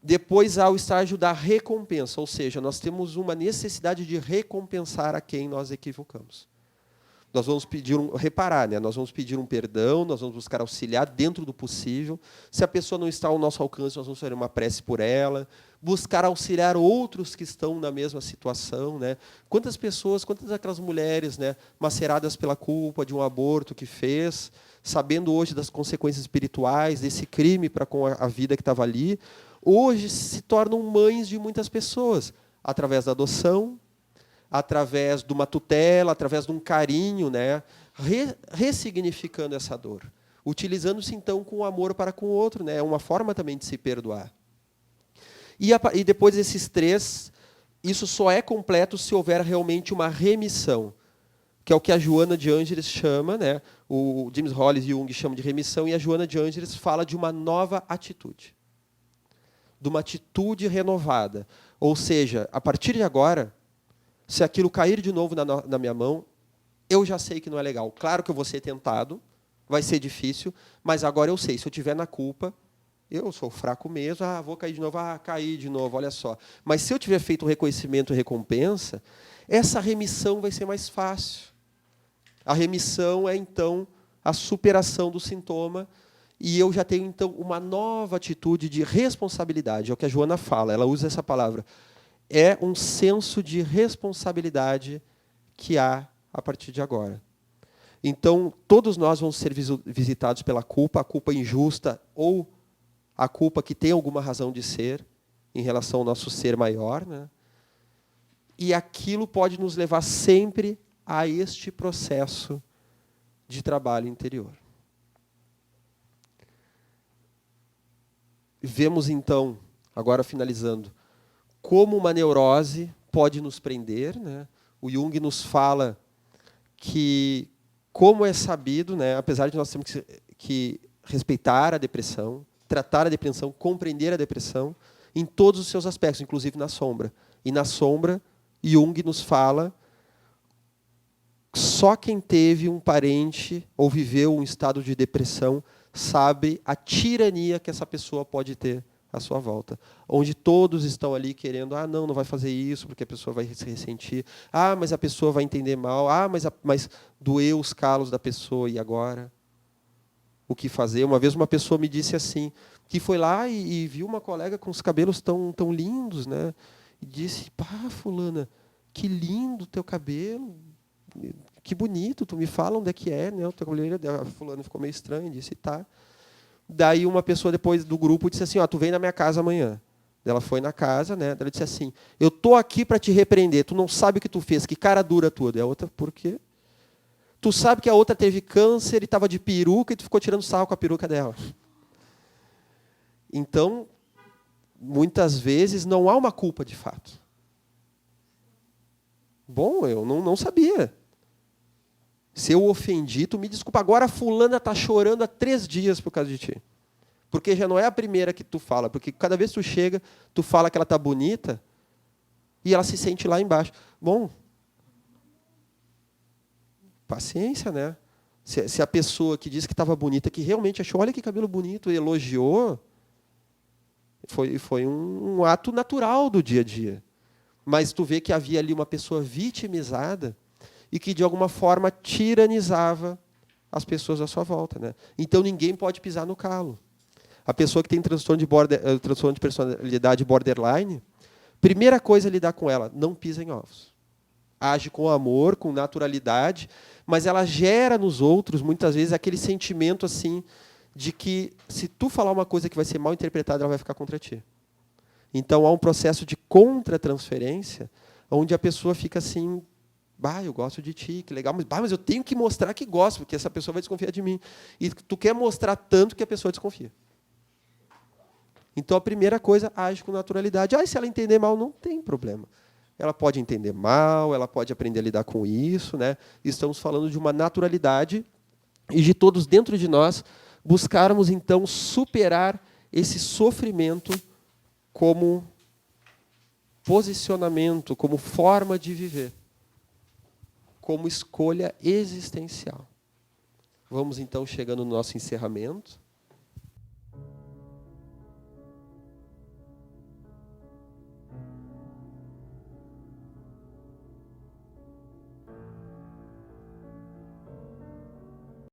Depois há o estágio da recompensa. Ou seja, nós temos uma necessidade de recompensar a quem nós equivocamos. Nós vamos pedir reparar, né? Nós vamos pedir um perdão, nós vamos buscar auxiliar dentro do possível. Se a pessoa não está ao nosso alcance, nós vamos fazer uma prece por ela, buscar auxiliar outros que estão na mesma situação. Né? Quantas pessoas, quantas daquelas mulheres, né, maceradas pela culpa de um aborto que fez, sabendo hoje das consequências espirituais, desse crime para com a vida que estava ali, hoje se tornam mães de muitas pessoas, através da adoção, através de uma tutela, através de um carinho, né? Ressignificando essa dor. Utilizando-se, então, com o amor para com o outro. Né? É uma forma também de se perdoar. E depois desses 3, isso só é completo se houver realmente uma remissão, que é o que a Joana de Ângeles chama, né? O James Hollis e Jung chamam de remissão, e a Joana de Ângeles fala de uma nova atitude, de uma atitude renovada. Ou seja, a partir de agora, se aquilo cair de novo na minha mão, eu já sei que não é legal. Claro que eu vou ser tentado, vai ser difícil, mas agora eu sei, se eu estiver na culpa, eu sou fraco mesmo, vou cair de novo, caí de novo, olha só. Mas se eu tiver feito um reconhecimento e recompensa, essa remissão vai ser mais fácil. A remissão é, então, a superação do sintoma, e eu já tenho, então, uma nova atitude de responsabilidade. É o que a Joana fala, ela usa essa palavra. É um senso de responsabilidade que há a partir de agora. Então, todos nós vamos ser visitados pela culpa, a culpa injusta ou a culpa que tem alguma razão de ser em relação ao nosso ser maior, né? E aquilo pode nos levar sempre a este processo de trabalho interior. Vemos, então, agora finalizando, como uma neurose pode nos prender, né? O Jung nos fala que, como é sabido, né, apesar de nós termos que respeitar a depressão, tratar a depressão, compreender a depressão, em todos os seus aspectos, inclusive na sombra. E na sombra, Jung nos fala, só quem teve um parente ou viveu um estado de depressão sabe a tirania que essa pessoa pode ter à sua volta. Onde todos estão ali querendo, não vai fazer isso, porque a pessoa vai se ressentir. Mas a pessoa vai entender mal. Mas doeu os calos da pessoa, e agora? O que fazer? Uma vez uma pessoa me disse assim, que foi lá e viu uma colega com os cabelos tão lindos, né? E disse, fulana, que lindo o teu cabelo, que bonito, tu me fala onde é que é, né? O teu cabelo. A fulana ficou meio estranha, disse, tá. Daí uma pessoa depois do grupo disse assim, tu vem na minha casa amanhã. Ela foi na casa, né? Ela disse assim, eu tô aqui para te repreender, tu não sabe o que tu fez, que cara dura tua. E a outra, por quê? Tu sabe que a outra teve câncer e estava de peruca e tu ficou tirando sarro com a peruca dela. Então, muitas vezes não há uma culpa de fato. Bom, eu não sabia. Se eu ofendi, tu me desculpa. Agora a fulana está chorando há 3 dias por causa de ti. Porque já não é a primeira que tu fala. Porque cada vez que tu chega, tu fala que ela está bonita e ela se sente lá embaixo. Bom, paciência, né? Se a pessoa que disse que estava bonita, que realmente achou, olha que cabelo bonito, elogiou, foi um ato natural do dia a dia. Mas tu vê que havia ali uma pessoa vitimizada e que, de alguma forma, tiranizava as pessoas à sua volta, né? Então, ninguém pode pisar no calo. A pessoa que tem transtorno de personalidade borderline, primeira coisa é lidar com ela, não pisa em ovos. Age com amor, com naturalidade, mas ela gera nos outros, muitas vezes, aquele sentimento assim de que, se tu falar uma coisa que vai ser mal interpretada, ela vai ficar contra ti. Então, há um processo de contra-transferência, onde a pessoa fica assim, eu gosto de ti, que legal, mas eu tenho que mostrar que gosto, porque essa pessoa vai desconfiar de mim. E tu quer mostrar tanto que a pessoa desconfia. Então, a primeira coisa, age com naturalidade. Se ela entender mal, não tem problema. Ela pode entender mal, ela pode aprender a lidar com isso, né? Estamos falando de uma naturalidade e de todos dentro de nós buscarmos, então, superar esse sofrimento como posicionamento, como forma de viver, como escolha existencial. Vamos, então, chegando no nosso encerramento.